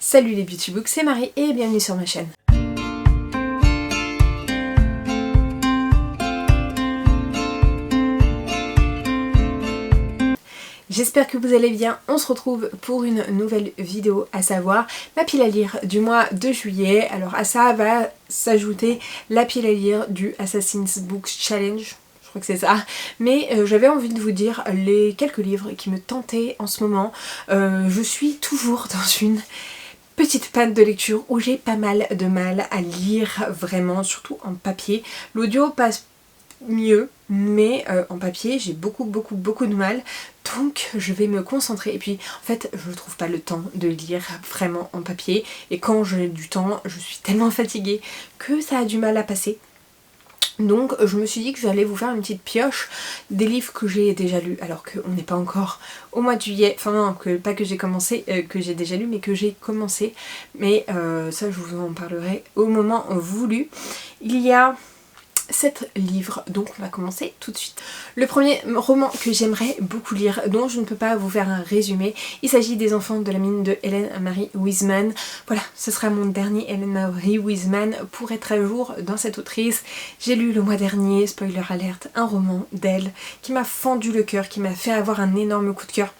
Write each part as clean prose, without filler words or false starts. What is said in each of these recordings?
Salut les Beauty Books, c'est Marie et bienvenue sur ma chaîne. J'espère que vous allez bien, on se retrouve pour une nouvelle vidéo, à savoir ma pile à lire du mois de juillet. Alors à ça va s'ajouter la pile à lire du Assassin's Books Challenge. Je crois que c'est ça, mais j'avais envie de vous dire les quelques livres qui me tentaient en ce moment. Je suis toujours dans une petite panne de lecture où j'ai pas mal de mal à lire vraiment, surtout en papier. L'audio passe mieux, mais en papier j'ai beaucoup de mal, donc je vais me concentrer. Et puis en fait je trouve pas le temps de lire vraiment en papier, et quand j'ai du temps je suis tellement fatiguée que ça a du mal à passer. Donc je me suis dit que j'allais vous faire une petite pioche des livres que j'ai déjà lus, alors qu'on n'est pas encore au mois de juillet, enfin non, pas que j'ai commencé, que j'ai déjà lu, mais que j'ai commencé, mais ça je vous en parlerai au moment voulu. Il y a 7 livres, donc on va commencer tout de suite. Le premier roman que j'aimerais beaucoup lire, dont je ne peux pas vous faire un résumé, il s'agit des Enfants de la mine de Hélène Marie Wiseman. Voilà, ce sera mon dernier Hélène Marie Wiseman pour être à jour dans cette autrice. J'ai lu le mois dernier, spoiler alert, un roman d'elle qui m'a fendu le cœur, qui m'a fait avoir un énorme coup de cœur.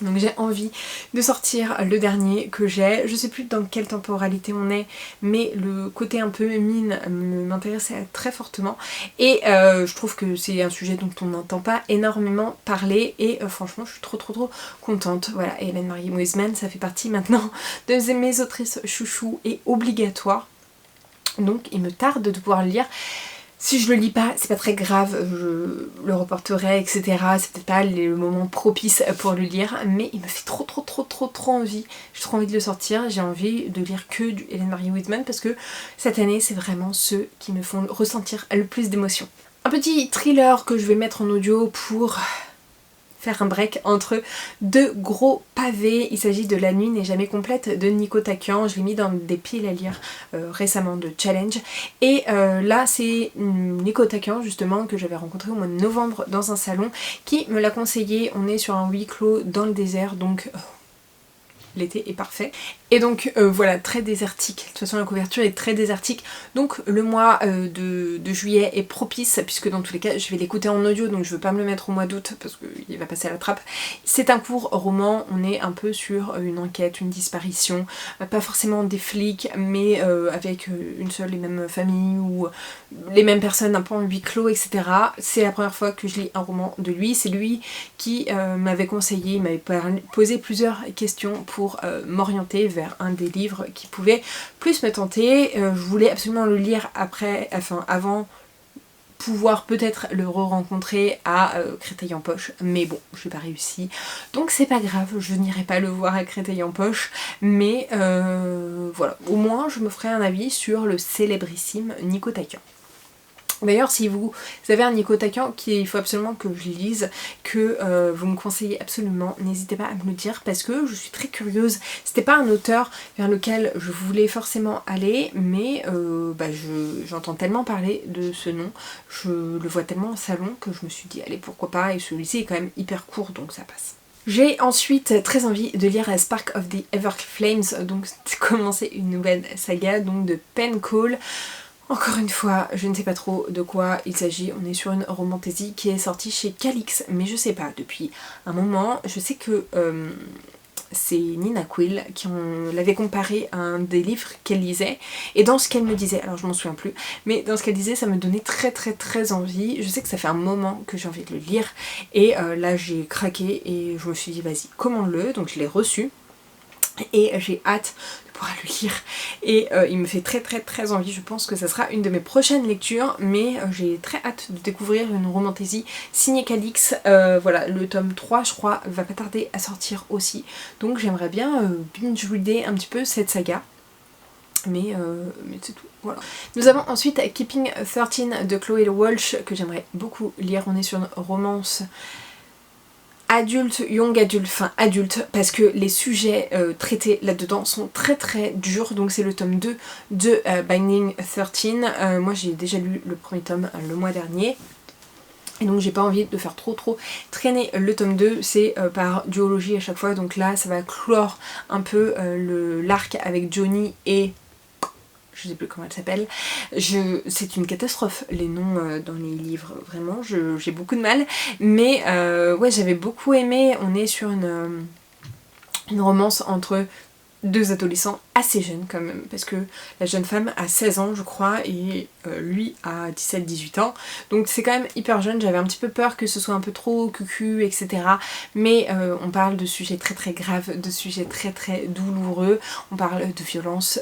Donc j'ai envie de sortir le dernier que j'ai. Je sais plus dans quelle temporalité on est, mais le côté un peu mine m'intéressait très fortement. Et je trouve que c'est un sujet dont on n'entend pas énormément parler. Et franchement je suis trop contente. Voilà, Hélène Marie Wiseman, ça fait partie maintenant de mes autrices chouchou et obligatoires. Donc il me tarde de pouvoir le lire. Si je le lis pas, c'est pas très grave, je le reporterai, etc. C'est peut-être pas le moment propice pour le lire, mais il me fait trop envie. J'ai trop envie de le sortir, j'ai envie de lire que du Hélène Marie Wiseman parce que cette année, c'est vraiment ceux qui me font ressentir le plus d'émotions. Un petit thriller que je vais mettre en audio pour faire un break entre deux gros pavés. Il s'agit de La nuit n'est jamais complète de Nico Takian. Je l'ai mis dans des piles à lire récemment de challenge. Et là c'est Nico Takian justement que j'avais rencontré au mois de novembre dans un salon qui me l'a conseillé. On est sur un huis clos dans le désert, donc l'été est parfait. Et donc voilà, très désertique. De toute façon la couverture est très désertique. Donc le mois de juillet est propice, puisque dans tous les cas je vais l'écouter en audio, donc je veux pas me le mettre au mois d'août parce qu'il va passer à la trappe. C'est un court roman, on est un peu sur une enquête, une disparition, pas forcément des flics, mais avec une seule et même famille ou les mêmes personnes un peu en huis clos, etc. C'est la première fois que je lis un roman de lui. C'est lui qui m'avait conseillé, il m'avait posé plusieurs questions pour m'orienter vers un des livres qui pouvait plus me tenter. Je voulais absolument le lire avant pouvoir peut-être le re-rencontrer à Créteil-en-Poche, mais bon, j'ai pas réussi, donc c'est pas grave, je n'irai pas le voir à Créteil-en-Poche, mais voilà, au moins je me ferai un avis sur le célébrissime Nico Takian. D'ailleurs, si vous avez un Nico Takian qu'il faut absolument que je lise, que vous me conseillez absolument, n'hésitez pas à me le dire parce que je suis très curieuse. C'était pas un auteur vers lequel je voulais forcément aller, mais j'entends tellement parler de ce nom, je le vois tellement en salon que je me suis dit allez pourquoi pas, et celui-ci est quand même hyper court donc ça passe. J'ai ensuite très envie de lire Spark of the Everflames, donc commencer une nouvelle saga donc de Pen Cole. Encore une fois, je ne sais pas trop de quoi il s'agit, on est sur une romantaisie qui est sortie chez Calix, mais je sais pas, depuis un moment, je sais que c'est Nina Quill qui l'avait comparé à un des livres qu'elle lisait, et dans ce qu'elle me disait, alors je m'en souviens plus, mais dans ce qu'elle disait ça me donnait très envie. Je sais que ça fait un moment que j'ai envie de le lire, et là j'ai craqué et je me suis dit vas-y, commande-le, donc je l'ai reçu. Et j'ai hâte de pouvoir le lire et il me fait très envie. Je pense que ça sera une de mes prochaines lectures, mais j'ai très hâte de découvrir une romantaisie signée Calix. Voilà, le tome 3 je crois va pas tarder à sortir aussi, donc j'aimerais bien binge-reader un petit peu cette saga. Mais c'est tout, voilà. Nous avons ensuite Keeping 13 de Chloé Walsh que j'aimerais beaucoup lire. On est sur une romance adulte, young adulte, enfin adulte, parce que les sujets traités là-dedans sont très durs, donc c'est le tome 2 de Binding 13. Moi j'ai déjà lu le premier tome le mois dernier. Et donc j'ai pas envie de faire trop traîner le tome 2, c'est par duologie à chaque fois, donc là ça va clore un peu l'arc avec Johnny et... je sais plus comment elle s'appelle. C'est une catastrophe les noms dans les livres, vraiment, j'ai beaucoup de mal. Mais ouais, j'avais beaucoup aimé, on est sur une romance entre deux adolescents assez jeunes quand même, parce que la jeune femme a 16 ans je crois et lui a 17-18 ans, donc c'est quand même hyper jeune. J'avais un petit peu peur que ce soit un peu trop cucu etc, mais on parle de sujets très graves, de sujets très douloureux, on parle de violence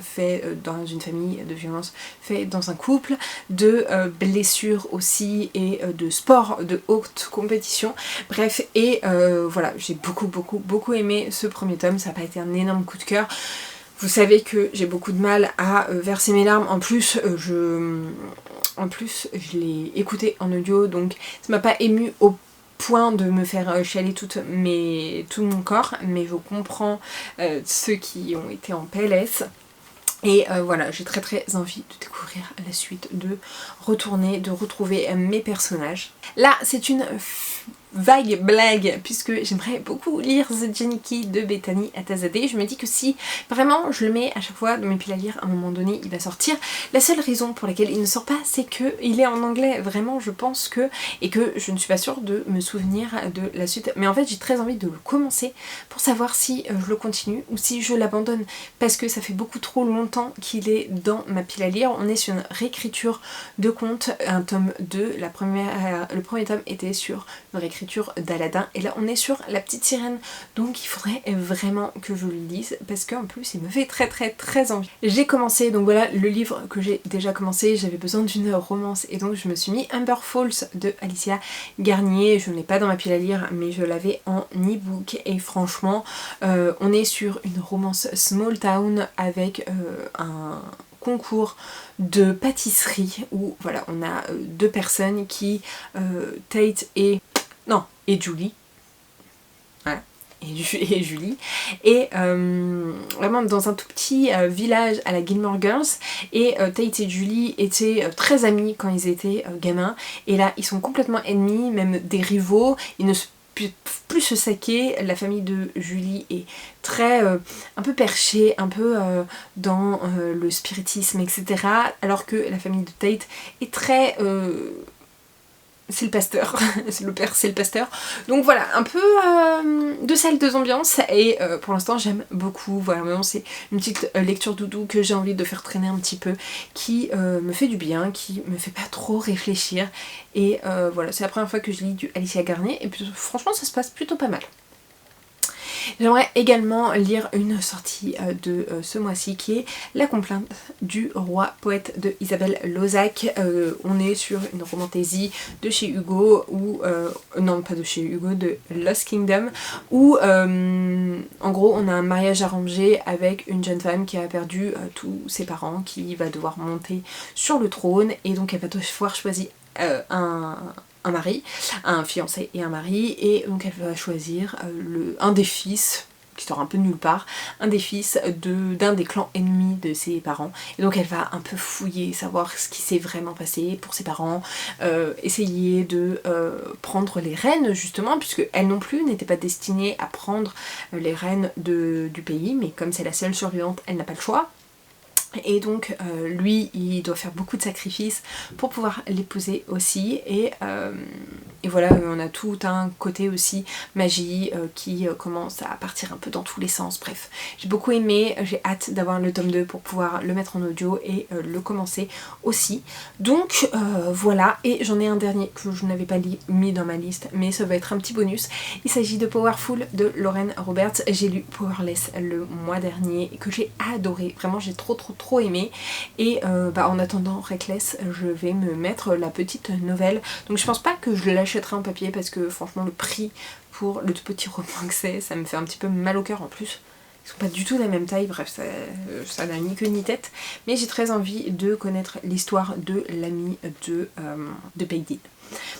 faites dans une famille, de violence faites dans un couple, de blessures aussi et de sport de haute compétition, bref. Et voilà, j'ai beaucoup aimé ce premier tome, ça n'a pas été un énorme coup de cœur. Vous savez que j'ai beaucoup de mal à verser mes larmes, en plus je l'ai écouté en audio, donc ça m'a pas ému au point de me faire chialer tout mon corps, mais je comprends ceux qui ont été en PLS. Et voilà, j'ai très envie de découvrir la suite, de retrouver mes personnages. Là, c'est une vague blague, puisque j'aimerais beaucoup lire The Jeniki de Bethany Atazadeh. Je me dis que si vraiment je le mets à chaque fois dans mes piles à lire, à un moment donné il va sortir. La seule raison pour laquelle il ne sort pas, c'est qu'il est en anglais, vraiment je pense que, et que je ne suis pas sûre de me souvenir de la suite. Mais en fait j'ai très envie de le commencer pour savoir si je le continue ou si je l'abandonne, parce que ça fait beaucoup trop longtemps qu'il est dans ma pile à lire. On est sur une réécriture de contes, un tome 2, le premier tome était sur une réécriture d'Aladin et là on est sur La Petite Sirène, donc il faudrait vraiment que je le lise parce qu'en plus il me fait très envie. J'ai commencé, donc voilà le livre que j'ai déjà commencé, j'avais besoin d'une romance et donc je me suis mis Amber Falls de Alicia Garnier. Je ne l'ai pas dans ma pile à lire mais je l'avais en e-book et franchement on est sur une romance small town avec un concours de pâtisserie où voilà on a deux personnes qui Tate et Julie, voilà, et Julie, et vraiment dans un tout petit village à la Gilmore Girls, et Tate et Julie étaient très amis quand ils étaient gamins, et là ils sont complètement ennemis, même des rivaux, ils ne peuvent plus se saquer. La famille de Julie est très un peu perchée, un peu dans le spiritisme etc, alors que la famille de Tate est très c'est le pasteur, c'est le père, c'est le pasteur. Donc voilà, un peu deux salles, deux ambiances, et pour l'instant j'aime beaucoup. Voilà, vraiment c'est une petite lecture doudou que j'ai envie de faire traîner un petit peu, qui me fait du bien, qui me fait pas trop réfléchir. Et voilà, c'est la première fois que je lis du Alicia Garnier, et puis franchement ça se passe plutôt pas mal. J'aimerais également lire une sortie de ce mois-ci qui est La complainte du roi poète de Isabelle Lozac. On est sur une romantaisie de chez Hugo, ou non pas de chez Hugo, de Lost Kingdom, où en gros on a un mariage arrangé avec une jeune femme qui a perdu tous ses parents, qui va devoir monter sur le trône, et donc elle va devoir choisir un mari, un fiancé et un mari, et donc elle va choisir un des fils, qui sort un peu de nulle part, un des fils d'un des clans ennemis de ses parents, et donc elle va un peu fouiller, savoir ce qui s'est vraiment passé pour ses parents, essayer de prendre les rênes justement, puisque elle non plus n'était pas destinée à prendre les rênes du pays, mais comme c'est la seule survivante, elle n'a pas le choix. Et donc lui il doit faire beaucoup de sacrifices pour pouvoir l'épouser aussi, et voilà, on a tout un côté aussi magie qui commence à partir un peu dans tous les sens. Bref, j'ai beaucoup aimé, j'ai hâte d'avoir le tome 2 pour pouvoir le mettre en audio et le commencer aussi. Donc voilà, et j'en ai un dernier que je n'avais pas mis dans ma liste, mais ça va être un petit bonus. Il s'agit de Powerful de Lauren Roberts. J'ai lu Powerless le mois dernier que j'ai adoré, vraiment j'ai trop aimé, et en attendant Reckless je vais me mettre la petite nouvelle, donc je pense pas que je l'achèterai en papier parce que franchement le prix pour le tout petit roman que c'est, ça me fait un petit peu mal au cœur. En plus Ils sont pas du tout de la même taille, bref, ça n'a ni queue ni tête. Mais j'ai très envie de connaître l'histoire de l'ami de Peggy.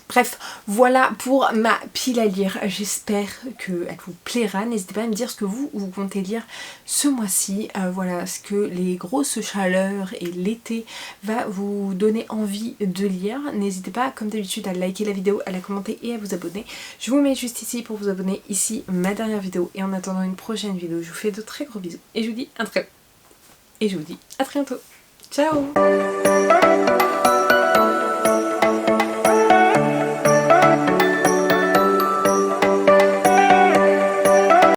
Bref, voilà pour ma pile à lire. J'espère qu'elle vous plaira. N'hésitez pas à me dire ce que vous comptez lire ce mois-ci. Voilà, ce que les grosses chaleurs et l'été va vous donner envie de lire. N'hésitez pas, comme d'habitude, à liker la vidéo, à la commenter et à vous abonner. Je vous mets juste ici pour vous abonner. Ici, ma dernière vidéo. Et en attendant une prochaine vidéo, je vous fais de très gros bisous. Et je vous dis à très bientôt. Ciao!